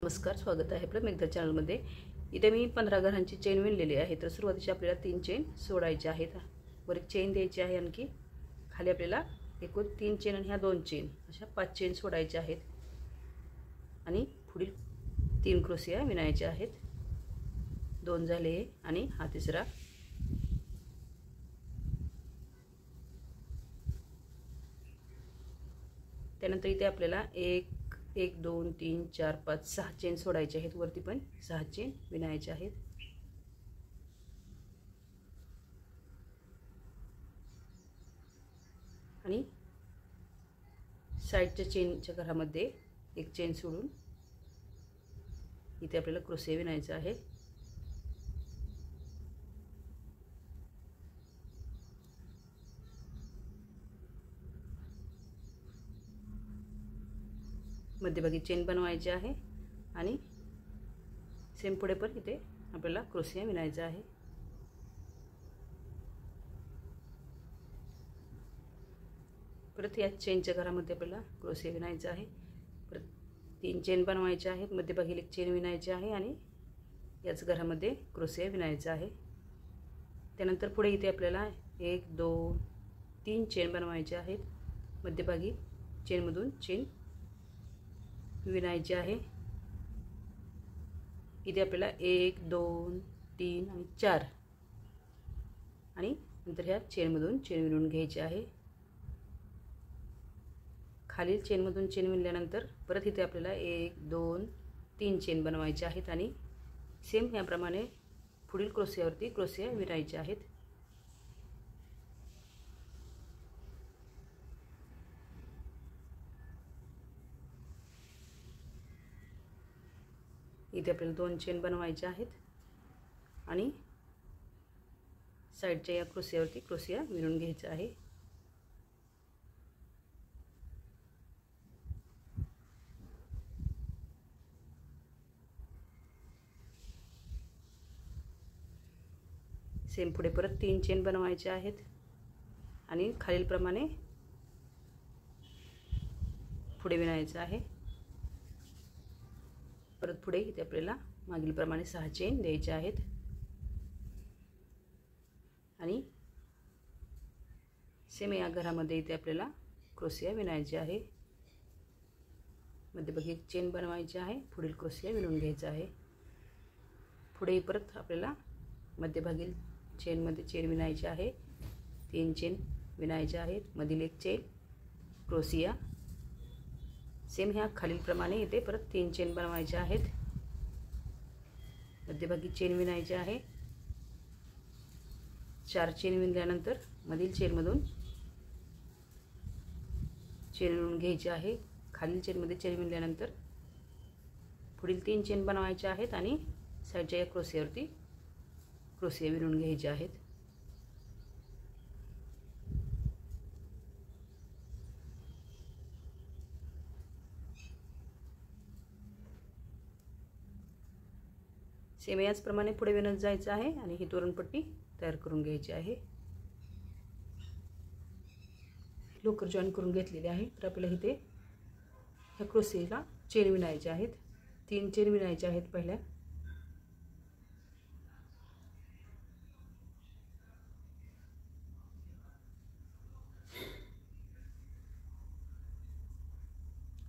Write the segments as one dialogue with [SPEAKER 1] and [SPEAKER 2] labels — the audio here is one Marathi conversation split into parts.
[SPEAKER 1] नमस्कार, स्वागत आहे आपलं मेघदर चॅनलमध्ये। इथे मी 15 घरांची चेन विणलेली आहे। तर सुरुवातीला आपल्याला 3 चेन सोडायच्या आहेत, वर एक चेन द्यायची आहे, आणखी खाली आपल्याला एकूण 3 चेन आणि ह्या 2 चेन अशा 5 चेन सोडायच्या आहेत आणि पुढील 3 क्रोशिया विणायच्या आहेत। 2 झाले आणि हा तिसरा। त्यानंतर इथे आपल्याला 1 2 3 4 5 6 चेन सोडायचे आहेत, वरती पण 6 चेन विणायचे आहेत। आणि साइडच्या चेनच्या घरामध्ये एक चेन सोडून इथे आपल्याला क्रोशे विणायचा आहे। मध्यभागी चेन बनवायची आहे आणि सेम पुढे पण इथे आपल्याला क्रोशिया विणायचा आहे। परत या चेनच्या घरामध्ये आपल्याला क्रोशिया विणायचा आहे। परत 3 चेन बनवायच्या आहेत, मध्यभागी एक चेन विणायची आहे आणि याच घरामध्ये क्रोशिया विणायचा आहे। त्यानंतर पुढे इथे आपल्याला 1 2 3 चेन बनवायचे आहेत, मध्यभागी चेनमधून चेन विणायचे आहे। इथे आपल्याला 1 2 3 आणि 4 आणि नंतर ह्या चेनमधून चेन विणून घ्यायची आहे। खालील चेनमधून चेन विणल्यानंतर परत इथे आपल्याला 1 2 3 चेन बनवायचे आहेत आणि सेम याप्रमाणे पुढील क्रोशियावरती क्रोशिया विणायचे आहेत। इथे आपल्याला 2 चेन बनवायचे आहेत आणि साइडच्या या क्रोशियावरती क्रोशिया विणून घ्यायचा आहे। सेम पुढे परत 3 चेन बनवायचे आहेत आणि खालील प्रमाणे पुढे विणायचं आहे। परत पुढे इथे आपल्याला मागील प्रमाणे 6 चेन द्यायचे आहेत आणि सेम या घरामध्ये इथे आपल्याला क्रोशिया विणायचे आहे। मध्यभागी एक चेन बनवायची आहे, पुढील क्रोशिया विणून घ्यायचा आहे। पुढे परत आपल्याला मध्यभागी चेनमध्ये चेन विणायची आहे, 3 चेन विणायच्या आहेत, मधील एक चेन क्रोशिया। सेम ह्या खालील प्रमाणे इथे परत 3 चेन बनवायचे आहेत, मध्यभागी चेन विणायचे आहे। 4 चेन विणल्यानंतर मधील चेनमधून चेन विणून घ्यायची आहे। खालील चेनमध्ये चेन विणल्यानंतर पुढील 3 चेन बनवायचे आहेत आणि साइडच्या या क्रोशियावरती क्रोशिया विणून घ्यायचे आहेत। सेम याचप्रमाणे पुढे विणत जायचं आहे आणि ही तोरणपट्टी तयार करून घ्यायची आहे। लोकर जॉईन करून घेतलेली आहे। तर आपल्याला इथे ह्या क्रोशियाला चेन विणायचे आहेत, 3 चेन विणायचे आहेत पहिल्या।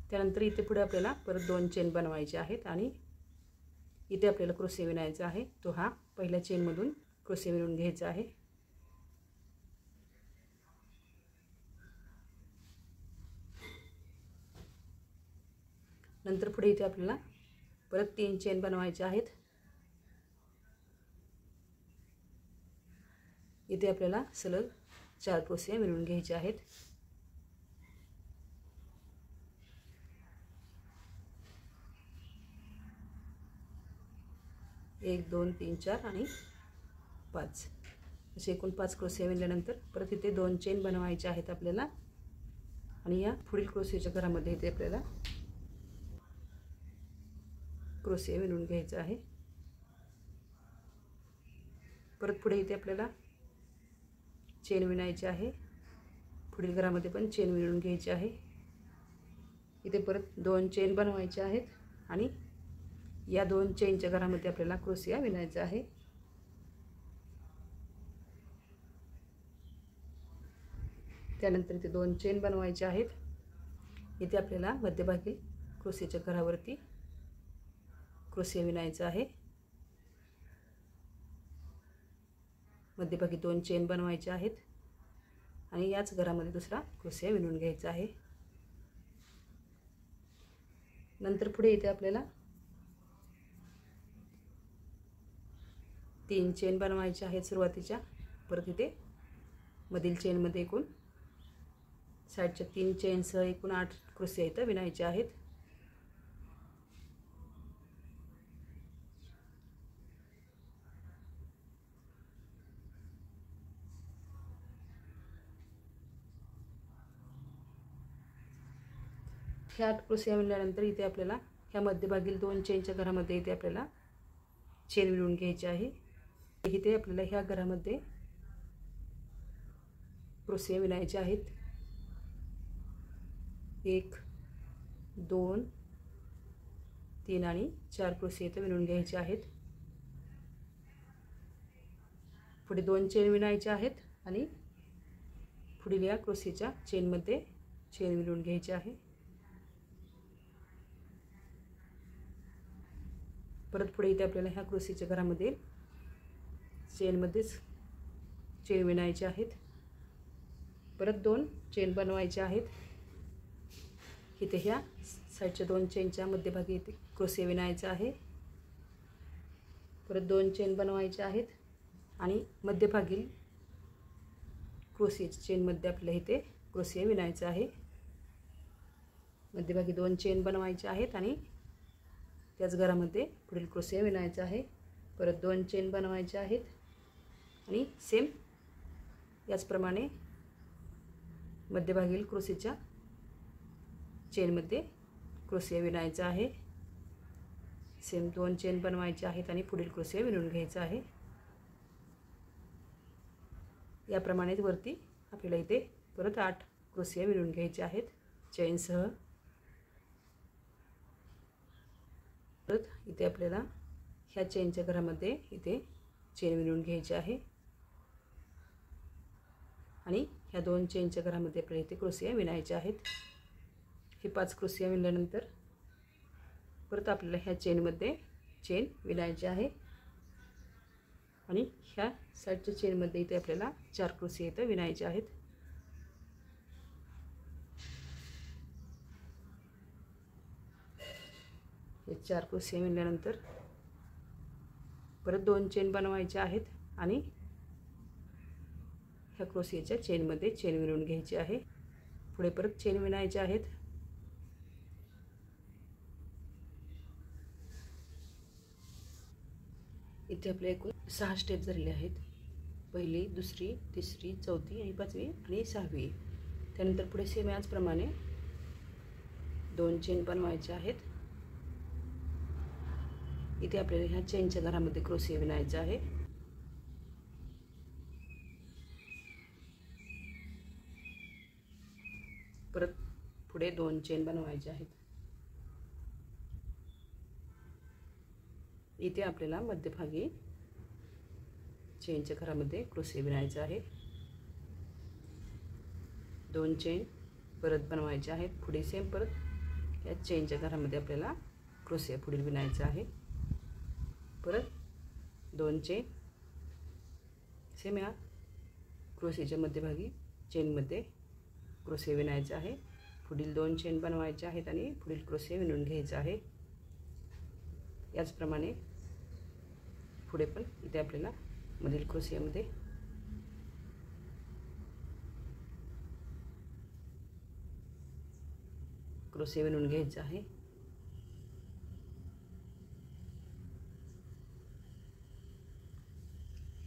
[SPEAKER 1] त्यानंतर इथे पुढे आपल्याला परत 2 चेन बनवायचे आहेत आणि इथे आपल्याला क्रोशिया विणायचा आहे, तो हा पहिल्या चेनमधून क्रोशिया विणून घ्यायचा आहे। नंतर पुढे इथे आपल्याला परत 3 चेन बनवायचे आहेत। इथे आपल्याला सलग 4 क्रोशिया विणून घ्यायचे आहेत। एक 2 3 4 आणि 5 असे एकूण 5 क्रोशिया विणल्यानंतर परत इथे 2 चेन बनवायचे आहेत आपल्याला आणि या पुढील क्रोशियाच्या घरामध्ये इथे आपल्याला क्रोशिया विणून घ्यायचा आहे। परत पुढे इथे आपल्याला चेन विणायची आहे, पुढील घरामध्ये पण चेन विणून घ्यायची आहे। इथे परत 2 चेन बनवायचे आहेत आणि या 2 चेनच्या घरामध्ये आपल्याला क्रोशिया विणायचा आहे. त्यानंतर इथे 2 चेन बनवायचे आहेत. इथे आपल्याला मध्यभागी क्रोशियाच्या घरावरती क्रोशिया विणायचा आहे. मध्यभागी 2 चेन बनवायचे आहेत आणि याच घरामध्ये दुसरा क्रोशिया विणून घ्यायचा आहे. नंतर पुढे इथे आपल्याला 3 चेन बनवायचे आहेत सुरुवातीच्या. परत इथे मधील चेनमध्ये एकूण साईडच्या 3 चेनसह एकूण 8 क्रोशिया इथं विणायचे आहेत. ह्या 8 क्रोशिया विणल्यानंतर इथे आपल्याला ह्या मध्यभागील 2 चेनच्या घरामध्ये इथे आपल्याला चेन विणून घ्यायची आहे. इथे आपल्याला ह्या घरामध्ये क्रोशिया विणायचे आहेत. 1 2 3 आणि 4 क्रोशिया इथे विणून घ्यायचे आहेत. पुढे 2 चेन विणायचे आहेत आणि पुढील या क्रोशियाच्या चेनमध्ये चेन विणून घ्यायचे आहे. परत पुढे इथे आपल्याला ह्या क्रोशियाच्या घरामध्ये चेनमध्येच चेन विणायचे आहेत. परत 2 चेन बनवायचे आहेत. इथे ह्या साईडच्या 2 चेनच्या मध्यभागी इथे क्रोशिया विणायचा आहे. परत 2 चेन बनवायचे आहेत आणि मध्यभागील क्रोशियाच्या चेनमध्ये आपल्याला इथे क्रोशिया विणायचा आहे. मध्यभागी 2 चेन बनवायचे आहेत आणि त्याच घरामध्ये पुढील क्रोशिया विणायचा आहे. परत 2 चेन बनवायचे आहेत आणि सेम याचप्रमाणे मध्यभागील क्रोशियाच्या चेनमध्ये क्रोशिया विणायचा आहे. सेम 2 चेन बनवायचे आहेत आणि पुढील क्रोशिया विणून घ्यायचा आहे. याप्रमाणेच वरती आपल्याला इथे परत 8 क्रोशिया विणून घ्यायचे आहेत चेनसह. परत इथे आपल्याला ह्या चेनच्या घरामध्ये इथे चेन विणून घ्यायचे आहे आणि ह्या 2 चेनच्या घरामध्ये आपल्याला इथे क्रोशिया विणायचे आहेत. हे 5 क्रोशिया विणल्यानंतर परत आपल्याला ह्या चेनमध्ये चेन विणायचे आहे आणि ह्या साईडच्या चेनमध्ये इथे आपल्याला 4 क्रोशिया इथे विणायचे आहेत. हे 4 क्रोशिया विणल्यानंतर परत 2 चेन बनवायचे आहेत आणि ह्या क्रोशियाच्या चेनमध्ये चेन विणून घ्यायची आहे. पुढे परत चेन विणायचे आहेत. इथे आपले एकूण 6 स्टेप झालेले आहेत. पहिली, दुसरी, तिसरी, चौथी आणि 5वी आणि 6वी. त्यानंतर पुढे सेम याचप्रमाणे 2 चेन बनवायचे आहेत. इथे आपल्याला ह्या चेनच्या घरामध्ये क्रोशिया विणायचा आहे. परत पुढे 2 चेन बनवायचे आहेत. इथे आपल्याला मध्यभागी चेनच्या घरामध्ये क्रोशिया विणायचा आहे. 2 चेन परत बनवायचे आहेत. पुढे सेम परत या चेनच्या घरामध्ये आपल्याला क्रोशिया पुढील विणायचा आहे. परत 2 चेन सेम या क्रोशियाच्या मध्यभागी चेनमध्ये क्रोशिया विणायचा आहे. पुढील 2 चेन बनवायचे आहेत आणि पुढील क्रोशिया विणून घ्यायचा आहे. याचप्रमाणे पुढे पण इथे आपल्याला मधील क्रोशियामध्ये क्रोशिया विणून घ्यायचा आहे.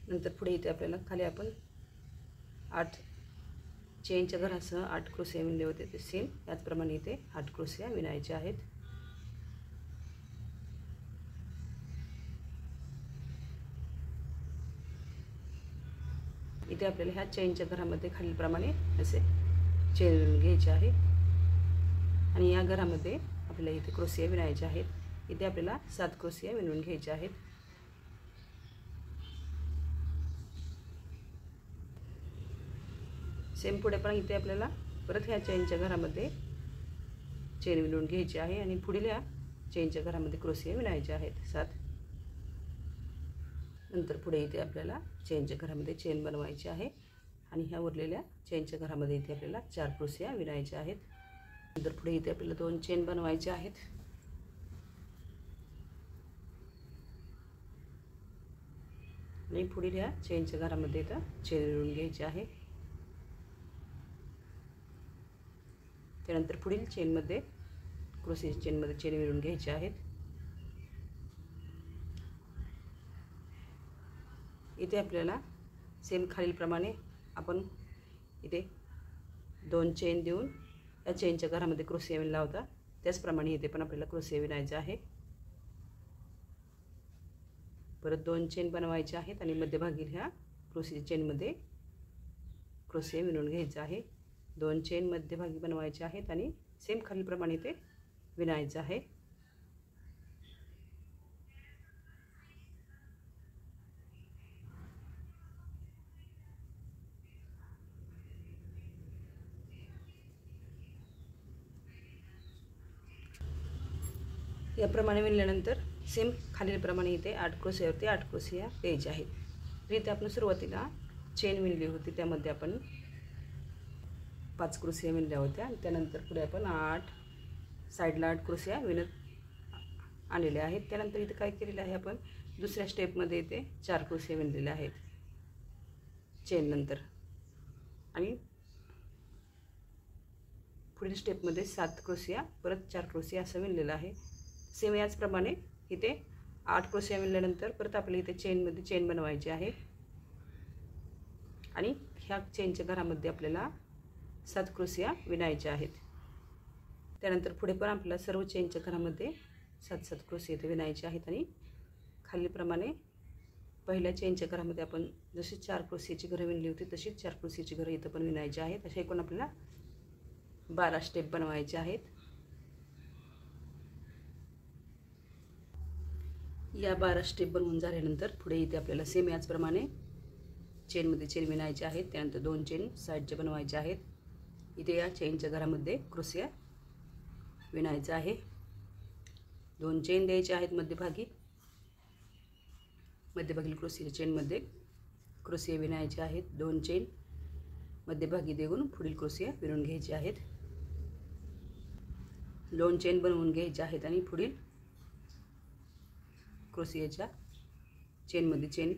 [SPEAKER 1] नंतर पुढे इथे आपल्याला खाली आपण 8 चेनच्या घरासह 8 क्रोशिया विणले होते ते सेम याचप्रमाणे इथे 8 क्रोशिया विणायचे आहेत. इथे आपल्याला ह्या चेनच्या घरामध्ये खालीलप्रमाणे असे चेन विणून घ्यायचे आहे आणि या घरामध्ये आपल्याला इथे क्रोशिया विणायचे आहेत. इथे आपल्याला 7 क्रोशिया विणून घ्यायच्या आहेत. सेम पुढे पण इथे आपल्याला परत ह्या चेनच्या घरामध्ये चेन विणून घ्यायची आहे आणि पुढील ह्या चेनच्या घरामध्ये क्रोशिया विणायचे आहेत 7. नंतर पुढे इथे आपल्याला चेनच्या घरामध्ये चेन बनवायची आहे आणि ह्या उरलेल्या चेनच्या घरामध्ये इथे आपल्याला 4 क्रोशिया विणायच्या आहेत. नंतर पुढे इथे आपल्याला 2 चेन बनवायचे आहेत. आणि पुढील ह्या चेनच्या घरामध्ये इथं चेन विणून घ्यायची आहे. त्यानंतर पुढील चेनमध्ये क्रोशिया चेनमध्ये चेन विणून घ्यायचे आहेत. इथे आपल्याला सेम खालीलप्रमाणे आपण इथे 2 चेन देऊन या चेनच्या घरामध्ये क्रोशिया विणला होता त्याचप्रमाणे इथे पण आपल्याला क्रोशिया विणायचा आहे. परत 2 चेन बनवायचे आहेत आणि मध्यभागी ह्या क्रोशिया चेनमध्ये क्रोशिया विणून घ्यायचा आहे. 2 चेन मध्यभागी बनवायचे आहेत आणि सेम खालीलप्रमाणे ते विणायचं आहे. याप्रमाणे विणल्यानंतर सेम खालीलप्रमाणे इथे 8 क्रोशियावरती 8 क्रोशिया द्यायचे आहेत. तर इथे आपण सुरुवातीला चेन विणली होती त्यामध्ये आपण 5 क्रोशिया विणल्या होत्या आणि त्यानंतर पुढे आपण 8 साईडला 8 क्रोशिया विणत आलेल्या आहेत. त्यानंतर इथे काय केलेलं आहे आपण दुसऱ्या स्टेपमध्ये इथे 4 क्रोशिया विणलेल्या आहेत चेन नंतर आणि पुढील स्टेपमध्ये 7 क्रोशिया परत 4 क्रोशिया असं विणलेलं आहे. सेम याचप्रमाणे इथे 8 क्रोशिया विणल्यानंतर परत आपल्याला इथे चेनमध्ये चेन बनवायची आहे आणि ह्या चेनच्या घरामध्ये आपल्याला 7 क्रोशिया विणायच्या आहेत. त्यानंतर पुढे पण आपल्याला सर्व चेनच्या घरामध्ये 7 क्रोशिया इथे विणायचे आहेत आणि खालीलप्रमाणे पहिल्या चेनच्या घरामध्ये आपण जशी 4 क्रोशियाची घरं विणली होती तशीच 4 क्रोशियाची घरं इथं पण विणायची आहेत. अशा एकूण आपल्याला 12 स्टेप बनवायचे आहेत. या 12 स्टेप बनवून झाल्यानंतर पुढे इथे आपल्याला सेम याचप्रमाणे चेनमध्ये चेन विणायचे आहेत. त्यानंतर 2 चेन साईडचे बनवायचे आहेत. इथे या चेनच्या घरामध्ये क्रोशिया विणायचा आहे. 2 चेन द्यायचे आहेत मध्यभागी क्रोशिया चेनमध्ये क्रोशिया विणायचे आहेत. 2 चेन मध्यभागी देऊन पुढील क्रोशिया विणून घ्यायचे आहेत. 2 चेन बनवून घ्यायचे आहेत आणि पुढील क्रोशियाच्या चेनमध्ये चेन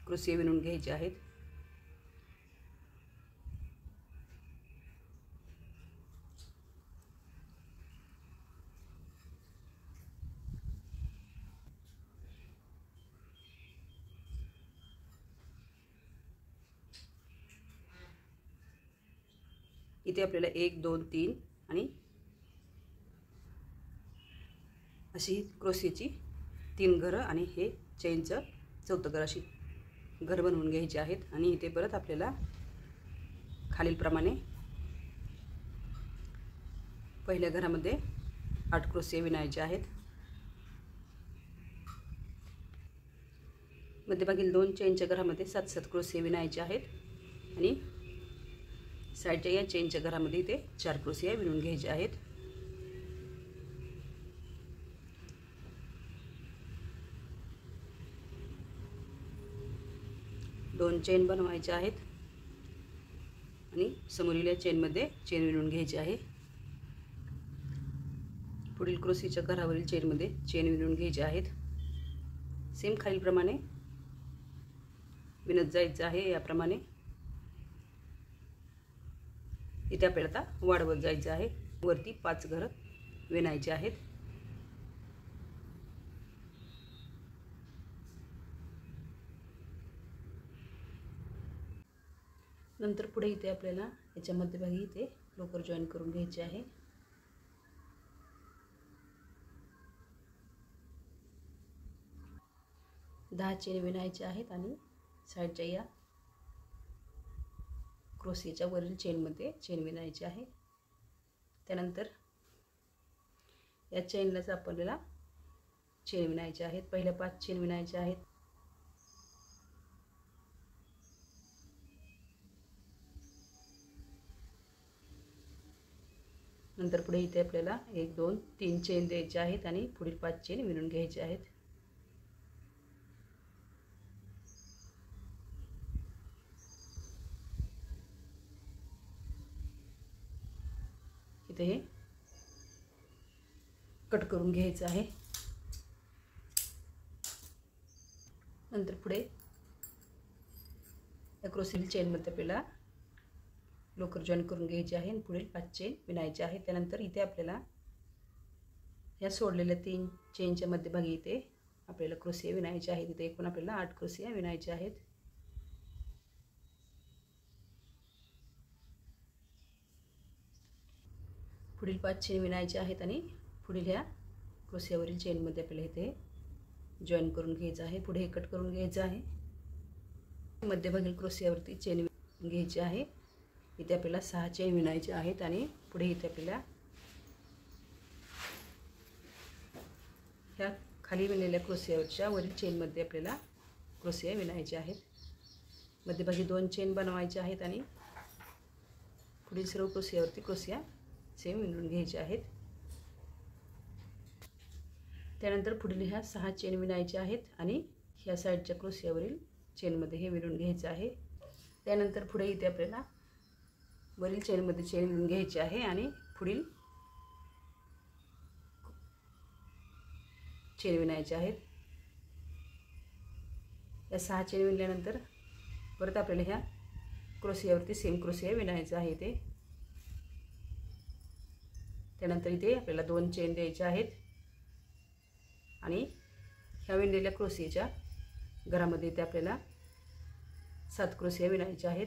[SPEAKER 1] क्रोशिया विणून घ्यायचे आहेत. इथे आपल्याला 1 2 3 आणि अशी क्रोशियाची 3 घरं आणि हे चेनचं 4थं घर अशी घर बनवून घ्यायचे आहेत. आणि इथे परत आपल्याला खालीलप्रमाणे पहिल्या घरामध्ये 8 क्रोशिया विणायचे आहेत. मध्यभागील 2 चेनच्या घरामध्ये 7 क्रोशिया विणायचे आहेत आणि साईडच्या या चेनच्या घरामध्ये इथे 4 क्रोशिया विणून घ्यायचे आहेत. दोन चेन बनवायचे आहेत आणि समोरील चेनमध्ये चेन विणून घ्यायची आहे. पुढील क्रोशियाच्या घरावरील चेनमध्ये चेन विणून घ्यायचे आहेत. सेम खालीलप्रमाणे विणत जायचं आहे. याप्रमाणे इथे आपल्याला आता वाढवत जायचं आहे. वरती 5 घरं विणायचे आहेत. नंतर पुढे इथे आपल्याला याच्या मध्यभागी इथे लोकर जॉईन करून घ्यायचे आहे. दहा चेन विणायचे आहेत आणि साईडच्या या क्रोशियाच्या वरील चेनमध्ये चेन विणायची आहे. त्यानंतर या चेनलाच आपल्याला चेन विणायचे आहेत. पहिल्या 5 चेन विणायचे आहेत. नंतर पुढे इथे आपल्याला 1 2 3 चेन द्यायचे आहेत आणि पुढील 5 चेन विणून घ्यायचे आहेत. इथे हे कट करून घ्यायचं आहे. नंतर पुढे या क्रोशेट चेनमध्ये आपल्याला लोकर जॉईन करून घ्यायचे आहे आणि पुढील 5 चेन विणायचे आहेत. त्यानंतर इथे आपल्याला या सोडलेल्या 3 चेनच्या मध्यभागी इथे आपल्याला क्रोशिया विणायचे आहेत. इथे एकूण आपल्याला 8 क्रोशिया विणायचे आहेत. पुढील 5 चेन विणायचे आहेत आणि पुढील ह्या क्रोशियावरील चेनमध्ये आपल्याला इथे जॉईन करून घ्यायचं आहे. पुढे हे कट करून घ्यायचं आहे. मध्यभागी क्रोशियावरती चेन घ्यायची आहे. इथे आपल्याला 6 चेन विणायचे आहेत आणि पुढे इथे आपल्याला ह्या खाली विणलेल्या क्रोशियावरच्या वरील चेनमध्ये आपल्याला क्रोशिया विणायचे आहेत. मध्यभागी 2 चेन बनवायचे आहेत आणि पुढील सर्व क्रोशियावरती क्रोशिया सेम विणून घ्यायचे आहेत. त्यानंतर पुढील ह्या 6 चेन विणायच्या आहेत आणि ह्या साईडच्या क्रोशियावरील चेनमध्ये हे विणून घ्यायचं आहे. त्यानंतर पुढे इथे आपल्याला वरील चेनमध्ये चेन विणून घ्यायची आहे आणि पुढील चेन विणायचे आहेत. या 6 चेन विणल्यानंतर परत आपल्याला ह्या क्रोशियावरती सेम क्रोशिया विणायचं आहे इथे. त्यानंतर इथे आपल्याला 2 चेन द्यायचे आहेत आणि ह्या विणलेल्या क्रोशियाच्या घरामध्ये इथे आपल्याला 7 क्रोशिया विणायच्या आहेत.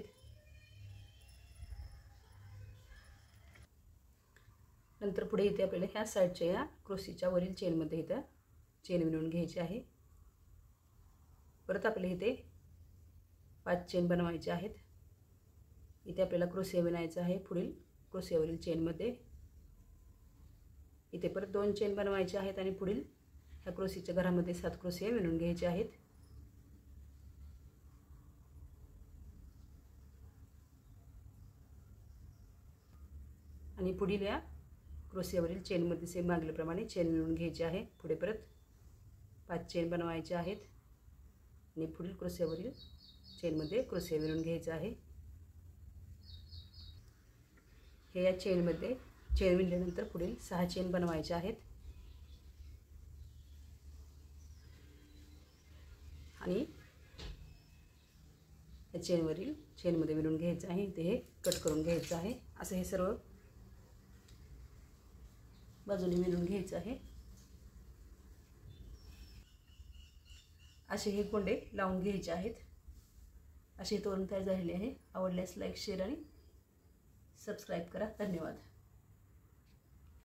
[SPEAKER 1] नंतर पुढे इथे आपल्याला ह्या साईडच्या या क्रोशीच्या वरील चेनमध्ये इथं चेन विणून घ्यायची आहे. परत आपल्याला इथे 5 चेन बनवायचे आहेत. इथे आपल्याला क्रोशिया विणायचा आहे. पुढील क्रोशियावरील चेनमध्ये इथे परत 2 चेन बनवायचे आहेत आणि पुढील ह्या क्रोशीच्या घरामध्ये 7 क्रोशिया विणून घ्यायचे आहेत. आणि पुढील या क्रोशियावरील चेनमध्ये सेम मागल्याप्रमाणे चेन विणून घ्यायची आहे. पुढे परत 5 चेन बनवायचे आहेत आणि पुढील क्रोशियावरील चेनमध्ये क्रोशिया विणून घ्यायचा आहे. हे या चेनमध्ये चेन विणल्यानंतर पुढील 6 चेन बनवायचे आहेत आणि या चेनवरील चेनमध्ये विणून घ्यायचं आहे. इथे हे कट करून घ्यायचं आहे. असं हे सर्व बाजूने विणून घ्यायचं आहे. असे हे कोंडे लावून घ्यायचे आहेत. असे तोरण तयार झालेले आहे. आवडल्यास लाईक शेअर आणि सबस्क्राईब करा. धन्यवाद.